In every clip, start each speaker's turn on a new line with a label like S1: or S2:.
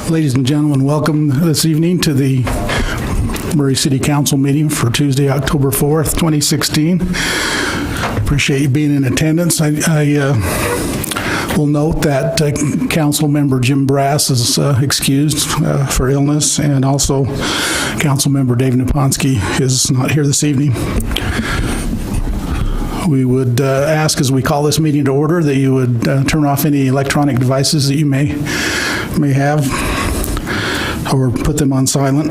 S1: Ladies and gentlemen, welcome this evening to the Murray City Council meeting for Tuesday, October 4th, 2016. Appreciate you being in attendance. I will note that Council Member Jim Brass is excused for illness, and also Council Member Dave Naponsky is not here this evening. We would ask, as we call this meeting to order, that you would turn off any electronic devices that you may have, or put them on silent.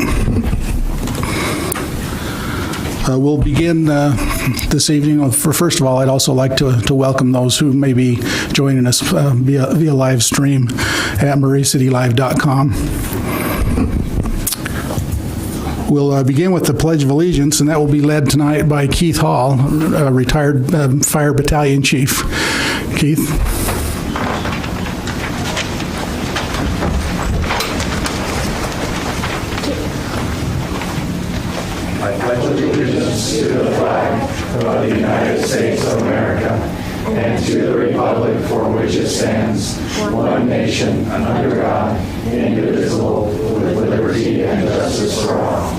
S1: We'll begin this evening. First of all, I'd also like to welcome those who may be joining us via live stream at murraycitylive.com. We'll begin with the Pledge of Allegiance, and that will be led tonight by Keith Hall, a retired Fire Battalion Chief. Keith.
S2: I pledge allegiance to the flag of the United States of America and to the republic for which it stands, one nation, under God, indivisible, with liberty and justice for all.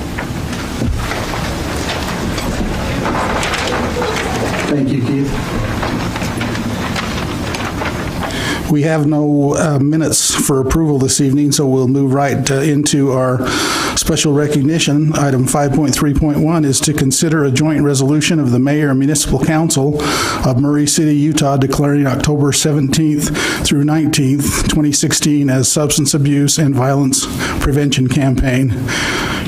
S1: Thank you, Keith. We have no minutes for approval this evening, so we'll move right into our special recognition. Item 5.3.1 is to consider a joint resolution of the Mayor and Municipal Council of Murray City, Utah, declaring October 17th through 19th, 2016 as Substance Abuse and Violence Prevention Campaign.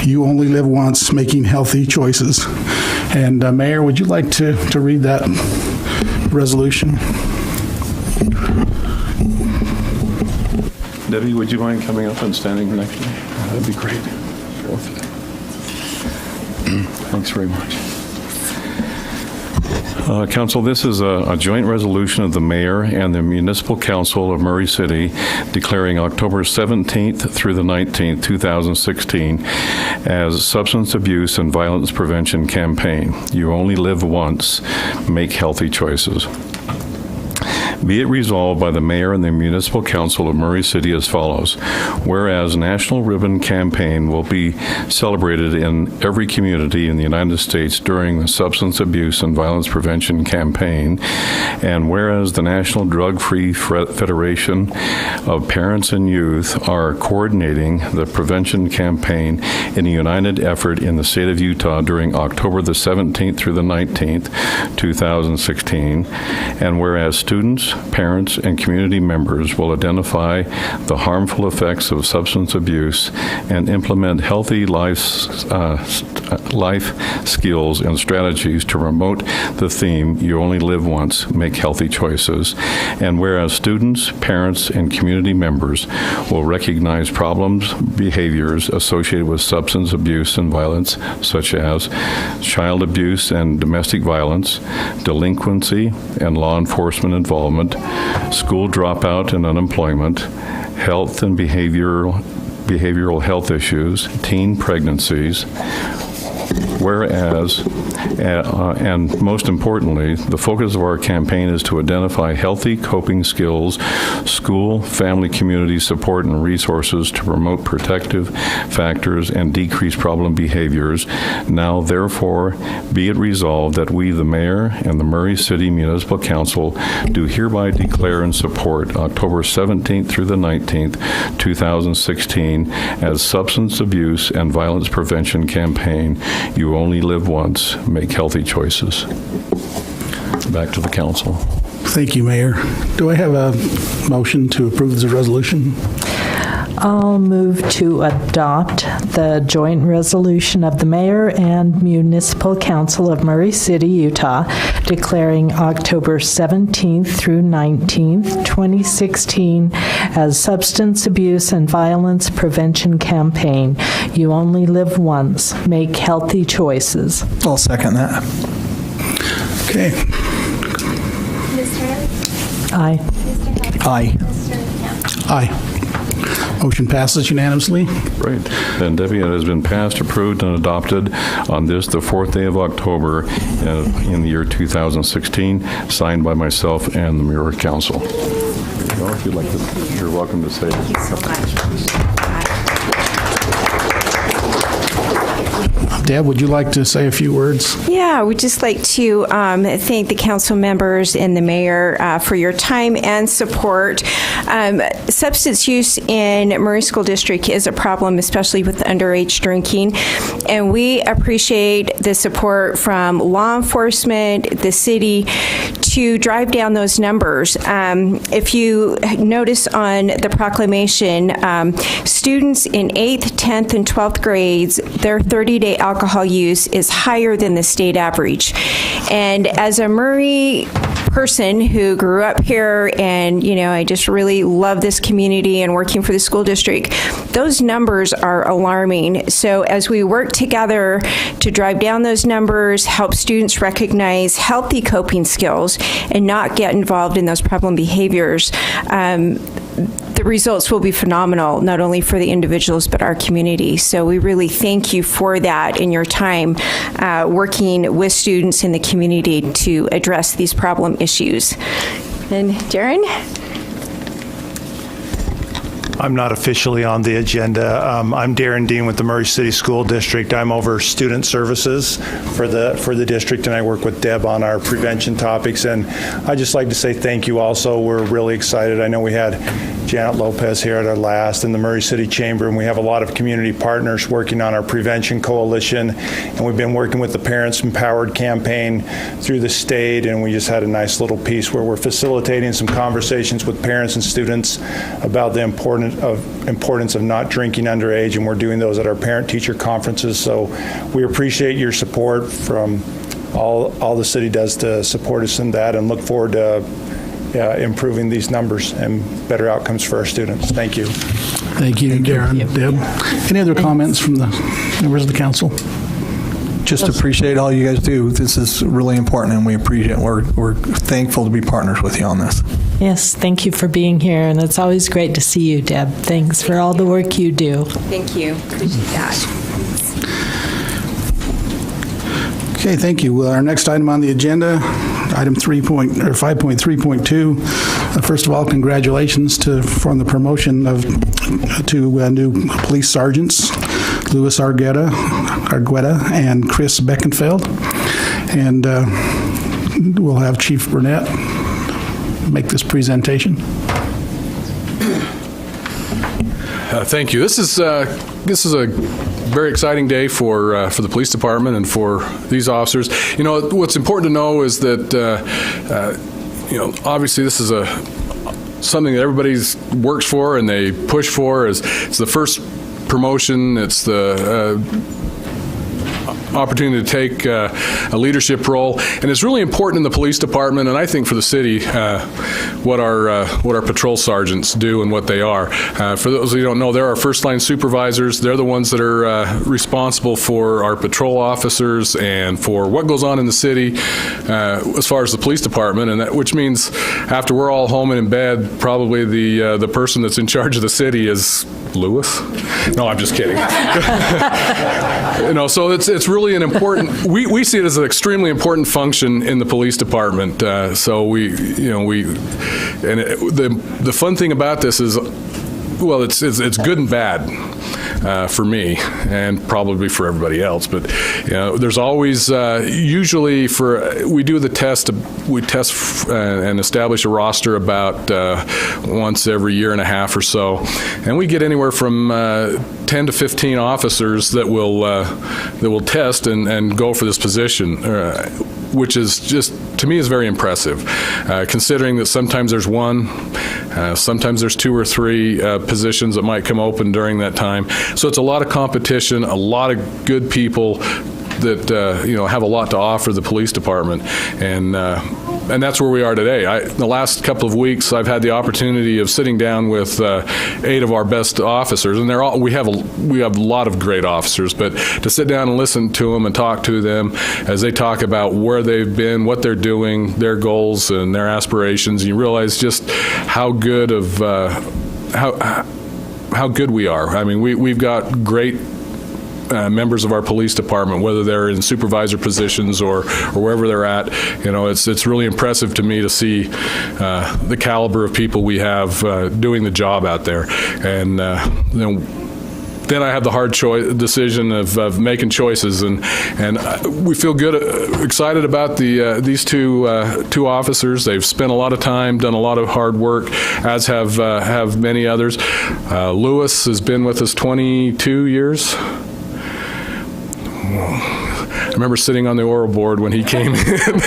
S1: You only live once, making healthy choices. And Mayor, would you like to read that resolution?
S3: Debbie, would you mind coming up and standing next to me?
S1: That'd be great.
S3: Thanks very much. Council, this is a joint resolution of the Mayor and the Municipal Council of Murray City declaring October 17th through the 19th, 2016 as Substance Abuse and Violence Prevention Campaign. You only live once. Make healthy choices. Be it resolved by the Mayor and the Municipal Council of Murray City as follows. Whereas National Ribbon Campaign will be celebrated in every community in the United States during the Substance Abuse and Violence Prevention Campaign, and whereas the National Drug-Free Federation of Parents and Youth are coordinating the prevention campaign in a united effort in the state of Utah during October the 17th through the 19th, 2016, and whereas students, parents, and community members will identify the harmful effects of substance abuse and implement healthy life skills and strategies to promote the theme, you only live once, make healthy choices. And whereas students, parents, and community members will recognize problems, behaviors associated with substance abuse and violence, such as child abuse and domestic violence, delinquency and law enforcement involvement, school dropout and unemployment, health and behavioral health issues, teen pregnancies, whereas, and most importantly, the focus of our campaign is to identify healthy coping skills, school, family, community support, and resources to promote protective factors and decrease problem behaviors. Now, therefore, be it resolved that we, the Mayor and the Murray City Municipal Council, do hereby declare and support October 17th through the 19th, 2016 as Substance Abuse and Violence Prevention Campaign. You only live once. Make healthy choices. Back to the council.
S1: Thank you, Mayor. Do I have a motion to approve this resolution?
S4: I'll move to adopt the joint resolution of the Mayor and Municipal Council of Murray City, Utah, declaring October 17th through 19th, 2016 as Substance Abuse and Violence Prevention Campaign. You only live once. Make healthy choices.
S5: I'll second that.
S1: Okay.
S6: Ms. Hurley?
S4: Aye.
S6: Mr. Heck?
S5: Aye.
S6: Mr. McCown?
S1: Aye. Motion passes unanimously.
S3: Great. Then, Debbie, it has been passed, approved, and adopted on this, the 4th day of October in the year 2016, signed by myself and the Mayor Council. If you'd like to, you're welcome to say it.
S6: Thank you so much.
S1: Deb, would you like to say a few words?
S5: Yeah, we'd just like to thank the council members and the mayor for your time and support. Substance use in Murray School District is a problem, especially with underage drinking, and we appreciate the support from law enforcement, the city, to drive down those numbers. If you notice on the proclamation, students in 8th, 10th, and 12th grades, their 30-day alcohol use is higher than the state average. And as a Murray person who grew up here and, I just really love this community and working for the school district, those numbers are alarming. So as we work together to drive down those numbers, help students recognize healthy coping skills and not get involved in those problem behaviors, the results will be phenomenal, not only for the individuals, but our community. So we really thank you for that in your time working with students in the community to address these problem issues. And Darren?
S7: I'm not officially on the agenda. I'm Darren Dean with the Murray City School District. I'm over student services for the district, and I work with Deb on our prevention topics. And I'd just like to say thank you also. We're really excited. I know we had Janet Lopez here at our last in the Murray City Chamber, and we have a lot of community partners working on our prevention coalition. And we've been working with the Parents Empowered campaign through the state, and we just had a nice little piece where we're facilitating some conversations with parents and students about the importance of not drinking underage, and we're doing those at our parent-teacher conferences. So we appreciate your support from all the city does to support us in that, and look forward to improving these numbers and better outcomes for our students. Thank you.
S1: Thank you, Darren. Deb. Any other comments from the members of the council?
S8: Just appreciate all you guys do. This is really important, and we appreciate it. We're thankful to be partners with you on this.
S4: Yes, thank you for being here, and it's always great to see you, Deb. Thanks for all the work you do.
S5: Thank you. Appreciate that.
S1: Okay, thank you. Well, our next item on the agenda, item 5.3.2. First of all, congratulations from the promotion to new police sergeants, Louis Argueta and Chris Beckenfeld. And we'll have Chief Burnett make this presentation.
S9: Thank you. This is a very exciting day for the police department and for these officers. What's important to know is that obviously this is something that everybody works for and they push for. It's the first promotion. It's the opportunity to take a leadership role, and it's really important in the police department, and I think for the city, what our patrol sergeants do and what they are. For those who don't know, they're our first line supervisors. They're the ones that are responsible for our patrol officers and for what goes on in the city as far as the police department, and which means after we're all home and in bed, probably the person that's in charge of the city is Lewis. No, I'm just kidding. So it's really an important. We see it as an extremely important function in the police department. So the fun thing about this is, well, it's good and bad. For me and probably for everybody else, but there's always usually we do the test. We test and establish a roster about once every year and a half or so, and we get anywhere from 10 to 15 officers that will test and go for this position. Which is just, to me, is very impressive, considering that sometimes there's one, sometimes there's two or three positions that might come open during that time. So it's a lot of competition, a lot of good people that have a lot to offer the police department, and that's where we are today. The last couple of weeks, I've had the opportunity of sitting down with 8 of our best officers, and we have a lot of great officers. But to sit down and listen to them and talk to them as they talk about where they've been, what they're doing, their goals and their aspirations, you realize just how good how good we are. I mean, we've got great members of our police department, whether they're in supervisor positions or wherever they're at. It's really impressive to me to see the caliber of people we have doing the job out there. And then I have the hard decision of making choices, and we feel good, excited about these two officers. They've spent a lot of time, done a lot of hard work, as have many others. Lewis has been with us 22 years. I remember sitting on the oral board when he came in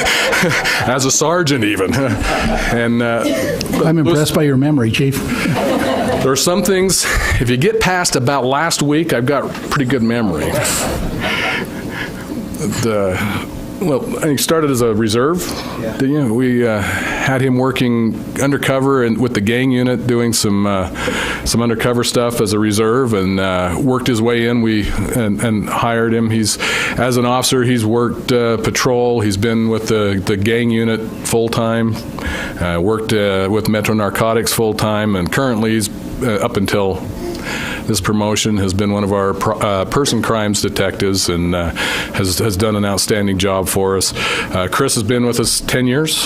S9: as a sergeant even. And
S1: I'm impressed by your memory, Chief.
S9: there are some things, if you get past about last week, I've got pretty good memory. Well, he started as a reserve. Yeah. We had him working undercover and with the gang unit, doing some undercover stuff as a reserve, and worked his way in. And hired him. As an officer, he's worked patrol. He's been with the gang unit full time. Worked with Metro Narcotics full time, and currently he's up until this promotion has been one of our person crimes detectives, and has done an outstanding job for us. Chris has been with us 10 years.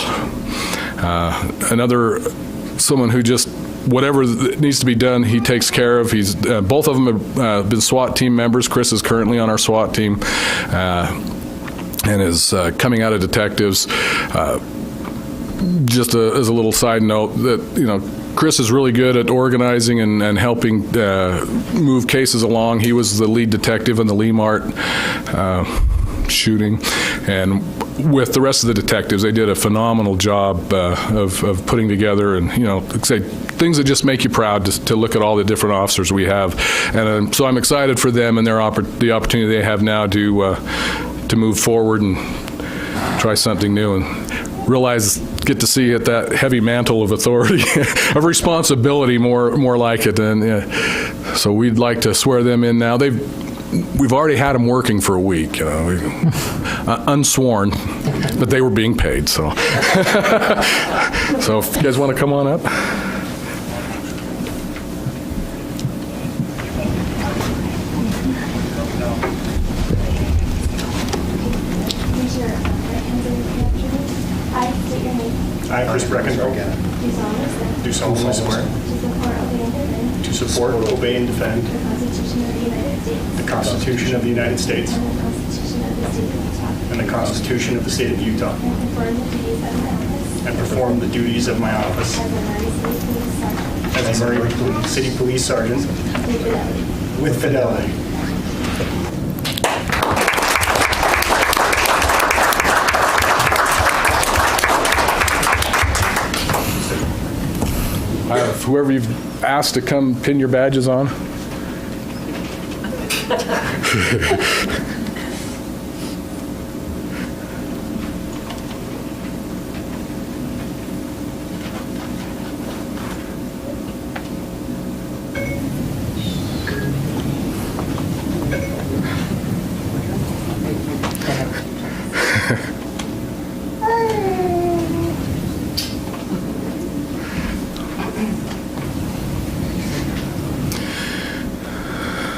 S9: Someone who just, whatever needs to be done, he takes care of. Both of them have been SWAT team members. Chris is currently on our SWAT team and is coming out of detectives. Just as a little side note, that Chris is really good at organizing and helping move cases along. He was the lead detective in the Lee Mart shooting, and with the rest of the detectives, they did a phenomenal job of putting together, and say things that just make you proud to look at all the different officers we have. And so I'm excited for them and the opportunity they have now to move forward and try something new, and get to see it, that heavy mantle of authority, of responsibility, more like it. And so we'd like to swear them in now. We've already had them working for a week, unsworn, but they were being paid. So, so if you guys want to come on up.
S10: I, Chris Breckenbrough, do solemnly swear to support, obey, and defend the Constitution of the United States and the Constitution of the State of Utah, and perform the duties of my office as a Murray City Police Sergeant with fidelity.
S9: Whoever you've asked to come pin your badges on.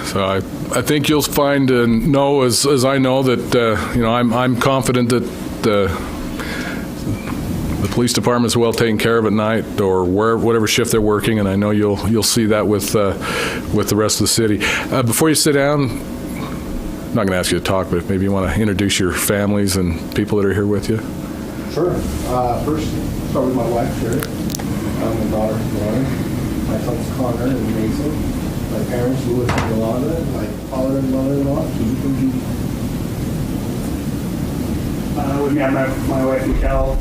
S9: So I think you'll find and know, as I know, that I'm confident that the police department is well taken care of at night, or whatever shift they're working, and I know you'll see that with the rest of the city. Before you sit down, I'm not going to ask you to talk, but maybe you want to introduce your families and people that are here with you.
S11: Sure. First, start with my wife, Sherry. My daughter, Lauren. My sons, Connor and Mason. My parents, Louis and Yolanda. My father and mother-in-law, Keith and Judy.
S10: With me, I have my wife, Mikel,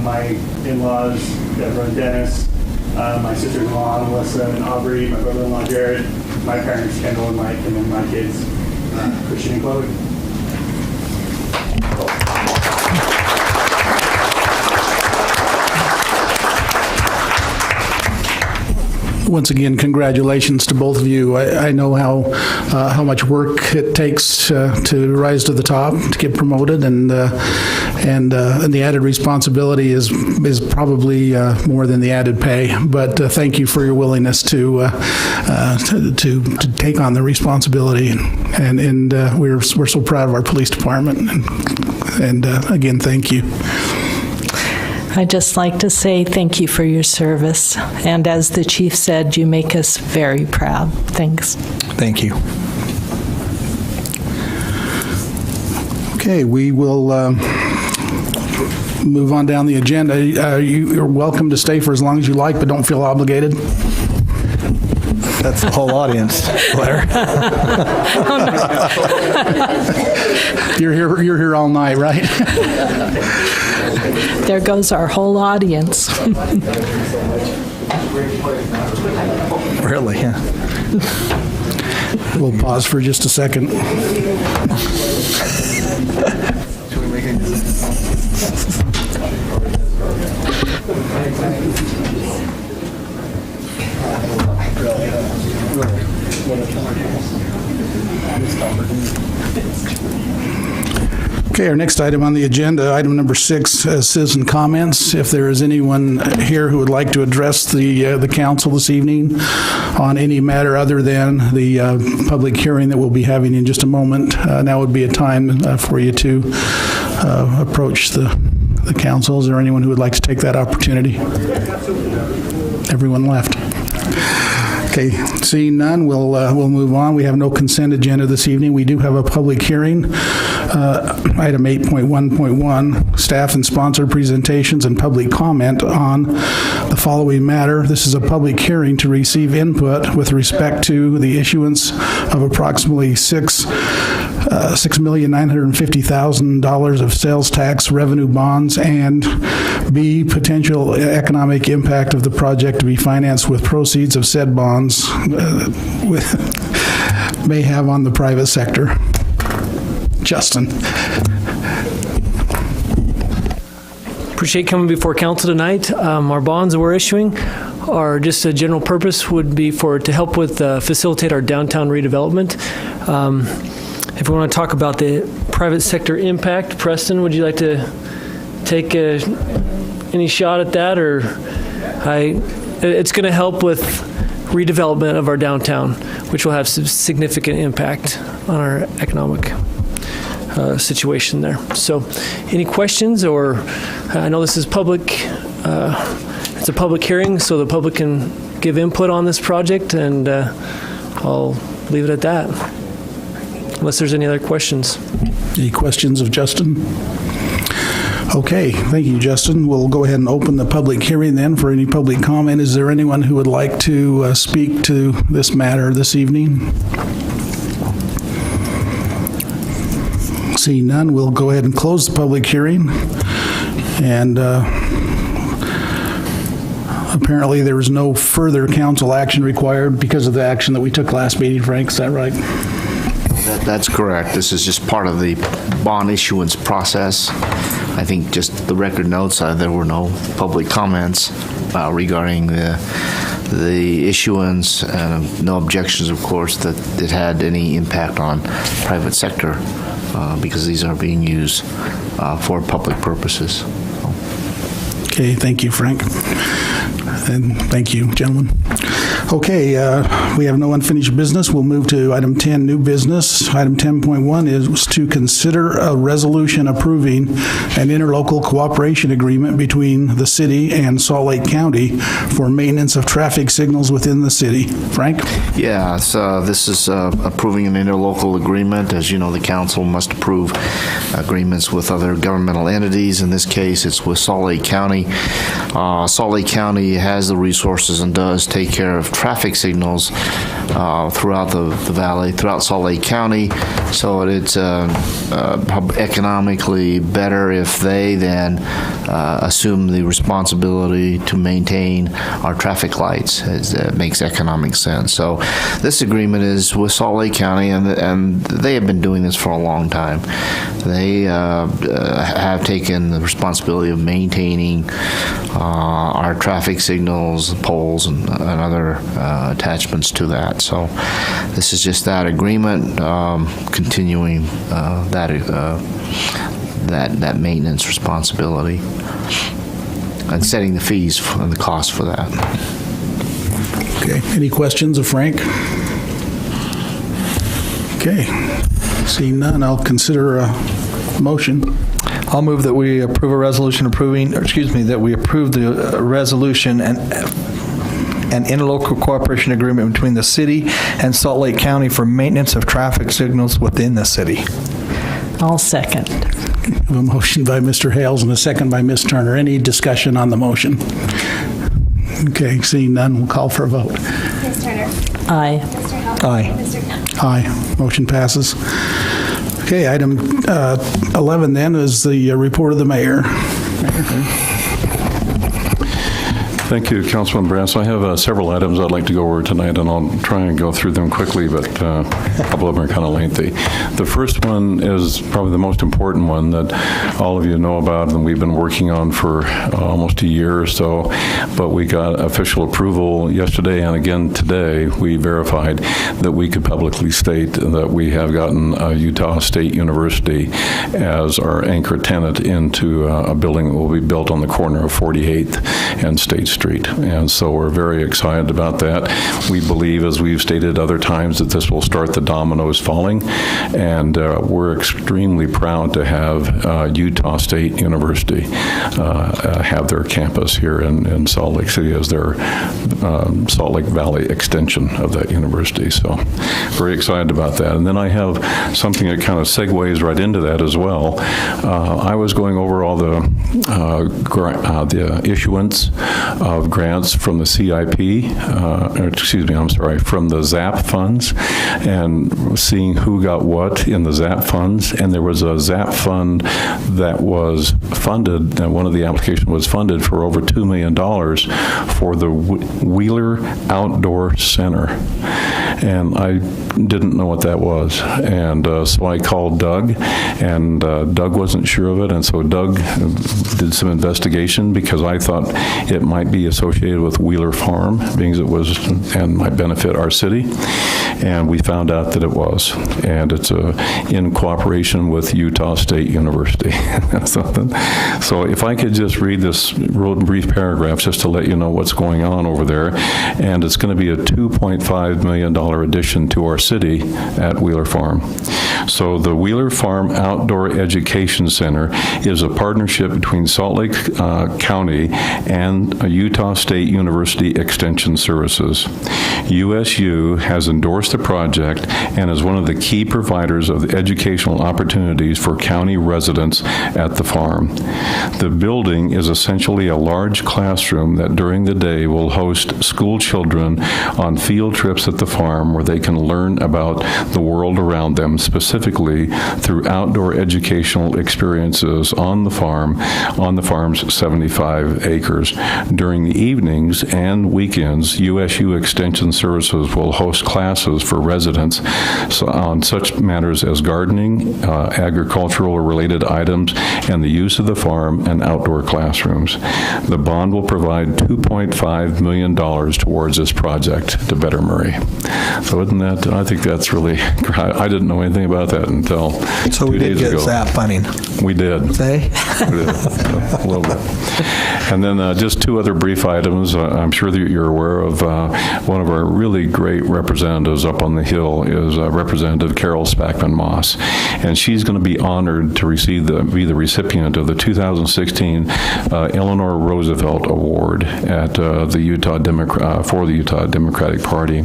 S10: my in-laws, Deborah and Dennis, my sister-in-law, Melissa and Aubrey, my brother-in-law, Jared, my parents, Kendall and Mike, and then my kids, Christian and Chloe.
S1: Once again, congratulations to both of you. I know how much work it takes to rise to the top, to get promoted, and the added responsibility is probably more than the added pay. But thank you for your willingness to take on the responsibility, and we're so proud of our police department. And again, thank you.
S4: I'd just like to say thank you for your service. And as the chief said, you make us very proud. Thanks.
S8: Thank you.
S1: Okay, we will move on down the agenda. You're welcome to stay for as long as you like, but don't feel obligated.
S8: That's the whole audience, Blair.
S1: You're here all night, right?
S4: There goes our whole audience.
S8: Really, yeah.
S1: We'll pause for just a second. Okay, our next item on the agenda, item number 6, citizen comments. If there is anyone here who would like to address the council this evening on any matter other than the public hearing that we'll be having in just a moment, now would be a time for you to approach the council. Is there anyone who would like to take that opportunity? Everyone left. Okay, seeing none, we'll move on. We have no consent agenda this evening. We do have a public hearing. Item 8.1.1, staff and sponsored presentations and public comment on the following matter. This is a public hearing to receive input with respect to the issuance of approximately $6,950,000 of sales tax revenue bonds, and B, potential economic impact of the project to be financed with proceeds of said bonds may have on the private sector. Justin.
S12: Appreciate coming before council tonight. Our bonds that we're issuing are just a general purpose would be to help with facilitate our downtown redevelopment. If we want to talk about the private sector impact, Preston, would you like to take any shot at that? Or it's going to help with redevelopment of our downtown, which will have some significant impact on our economic situation there. So any questions? Or I know this is public, it's a public hearing, so the public can give input on this project, and I'll leave it at that, unless there's any other questions.
S1: Any questions of Justin? Okay, thank you, Justin. We'll go ahead and open the public hearing then for any public comment. Is there anyone who would like to speak to this matter this evening? Seeing none, we'll go ahead and close the public hearing. And apparently there is no further council action required because of the action that we took last meeting, Frank, is that right?
S13: That's correct. This is just part of the bond issuance process. I think just the record notes, there were no public comments regarding the issuance, and no objections, of course, that it had any impact on private sector because these are being used for public purposes.
S1: Okay, thank you, Frank. And thank you, gentlemen. Okay, we have no unfinished business. We'll move to item 10, new business. Item 10.1 is to consider a resolution approving an interlocal cooperation agreement between the city and Salt Lake County for maintenance of traffic signals within the city. Frank?
S13: Yeah, so this is approving an interlocal agreement. As you know, the council must approve agreements with other governmental entities. In this case, it's with Salt Lake County. Salt Lake County has the resources and does take care of traffic signals throughout the valley, throughout Salt Lake County. So it's economically better if they then assume the responsibility to maintain our traffic lights. It makes economic sense. So this agreement is with Salt Lake County, and they have been doing this for a long time. They have taken the responsibility of maintaining our traffic signals, poles, and other attachments to that. So this is just that agreement, continuing that maintenance responsibility and setting the fees and the cost for that.
S1: Okay, any questions of Frank? Okay, seeing none, I'll consider a motion.
S8: I'll move that we approve a resolution that we approve the resolution and an interlocal cooperation agreement between the city and Salt Lake County for maintenance of traffic signals within the city.
S4: I'll second.
S1: A motion by Mr. Hales and a second by Ms. Turner. Any discussion on the motion? Okay, seeing none, we'll call for a vote.
S6: Ms. Turner.
S4: Aye.
S6: Mr. Held.
S8: Aye.
S6: Mr. Kemp.
S1: Aye. Motion passes. Okay, item 11 then is the report of the mayor.
S3: Thank you, Councilman Brass. I have several items I'd like to go over tonight, and I'll try and go through them quickly, but a couple of them are kind of lengthy. The first one is probably the most important one that all of you know about and we've been working on for almost a year or so, but we got official approval yesterday and again today. We verified that we could publicly state that we have gotten Utah State University as our anchor tenant into a building that will be built on the corner of 48th and State Street. And so we're very excited about that. We believe, as we've stated other times, that this will start the dominoes falling, and we're extremely proud to have Utah State University have their campus here in Salt Lake City as their Salt Lake Valley extension of that university. So very excited about that. And then I have something that kind of segues right into that as well. I was going over all the issuance of grants from the CIP, from the ZAP funds, and seeing who got what in the ZAP funds. And there was a ZAP fund that was funded, and one of the applications was funded for over $2 million for the Wheeler Outdoor Center. And I didn't know what that was. And so I called Doug, and Doug wasn't sure of it. And so Doug did some investigation, because I thought it might be associated with Wheeler Farm, being as it was and might benefit our city. And we found out that it was. And it's in cooperation with Utah State University. So if I could just read this real brief paragraph just to let you know what's going on over there. And it's going to be a $2.5 million addition to our city at Wheeler Farm. So the Wheeler Farm Outdoor Education Center is a partnership between Salt Lake County and Utah State University Extension Services. USU has endorsed the project and is one of the key providers of educational opportunities for county residents at the farm. The building is essentially a large classroom that during the day will host school children on field trips at the farm, where they can learn about the world around them, specifically through outdoor educational experiences on the farm's 75 acres. During the evenings and weekends, USU Extension Services will host classes for residents on such matters as gardening, agricultural or related items, and the use of the farm and outdoor classrooms. The bond will provide $2.5 million towards this project to better Murray. So isn't that, I think that's really, I didn't know anything about that until 2 days ago.
S8: So we did get ZAP funding.
S3: We did.
S8: Say?
S3: We did, a little bit. And then just two other brief items. I'm sure that you're aware of one of our really great representatives up on the Hill is Representative Carol Spackman Moss. And she's going to be honored to be the recipient of the 2016 Eleanor Roosevelt Award at for the Utah Democratic Party.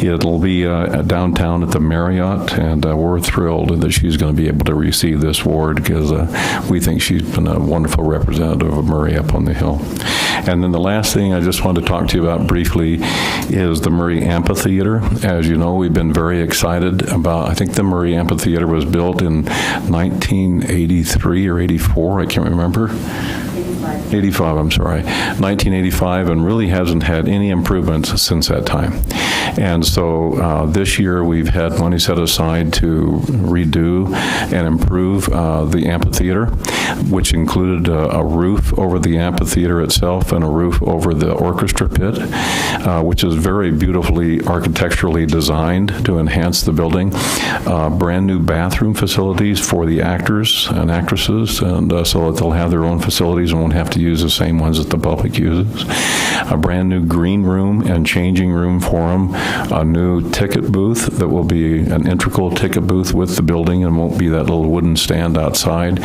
S3: It'll be downtown at the Marriott, and we're thrilled that she's going to be able to receive this award, because we think she's been a wonderful representative of Murray up on the Hill. And then the last thing I just wanted to talk to you about briefly is the Murray Amphitheater. As you know, we've been very excited about, I think the Murray Amphitheater was built in 1983 or 84, I can't remember. 85, I'm sorry, 1985, and really hasn't had any improvements since that time. And so this year we've had money set aside to redo and improve the amphitheater, which included a roof over the amphitheater itself and a roof over the orchestra pit, which is very beautifully architecturally designed to enhance the building. Brand new bathroom facilities for the actors and actresses, and so that they'll have their own facilities and won't have to use the same ones that the public uses. a brand-new green room and changing room for them, a new ticket booth that will be an integral ticket booth with the building and won't be that little wooden stand outside.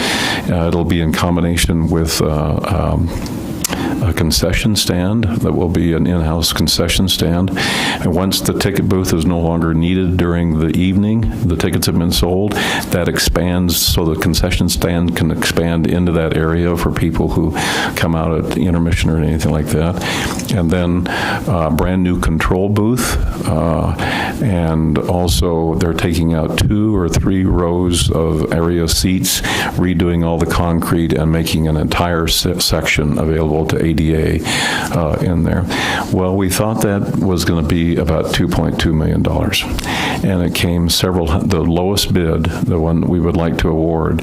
S3: It'll be in combination with a concession stand that will be an in-house concession stand. And once the ticket booth is no longer needed during the evening, the tickets have been sold, that expands so the concession stand can expand into that area for people who come out at intermission or anything like that. And then a brand new control booth. And also they're taking out 2 or 3 rows of area seats, redoing all the concrete and making an entire section available to ADA in there. Well, we thought that was going to be about $2.2 million. And it came the lowest bid, the one we would like to award,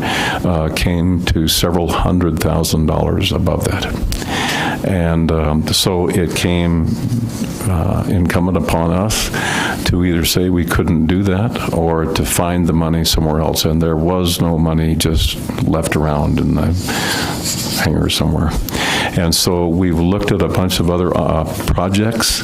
S3: came to several $100,000 above that. And so it came incumbent upon us to either say we couldn't do that or to find the money somewhere else. And there was no money just left around in the hangar somewhere. And so we've looked at a bunch of other projects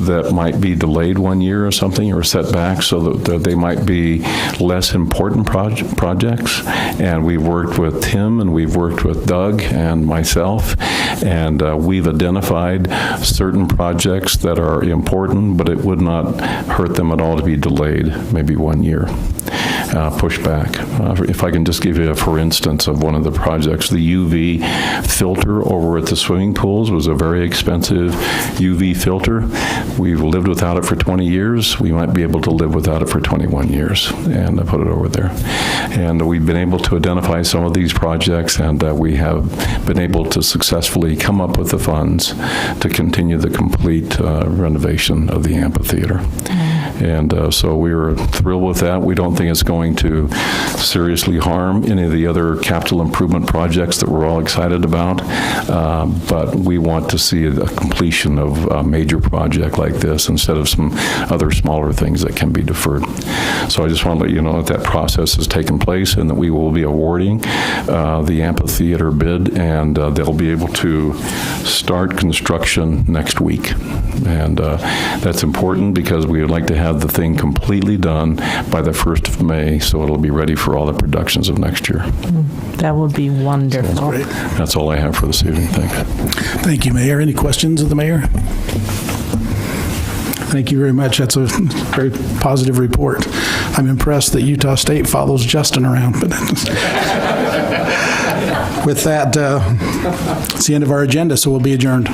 S3: that might be delayed 1 year or something, or set back so that they might be less important projects. And we've worked with Tim and we've worked with Doug and myself, and we've identified certain projects that are important, but it would not hurt them at all to be delayed, maybe 1 year. Push back. If I can just give you a for instance of one of the projects, the UV filter over at the swimming pools was a very expensive UV filter. We've lived without it for 20 years. We might be able to live without it for 21 years, and I put it over there. And we've been able to identify some of these projects, and we have been able to successfully come up with the funds to continue the complete renovation of the amphitheater. And so we were thrilled with that. We don't think it's going to seriously harm any of the other capital improvement projects that we're all excited about, but we want to see a completion of a major project like this instead of some other smaller things that can be deferred. So I just want to let you know that process has taken place and that we will be awarding the amphitheater bid, and they'll be able to start construction next week. And that's important because we would like to have the thing completely done by the 1st of May, so it'll be ready for all the productions of next year.
S4: That would be wonderful.
S1: That's great.
S3: That's all I have for this evening. Thank you.
S1: Thank you, Mayor. Any questions of the mayor? Thank you very much. That's a very positive report. I'm impressed that Utah State follows Justin around. But with that, it's the end of our agenda, so we'll be adjourned.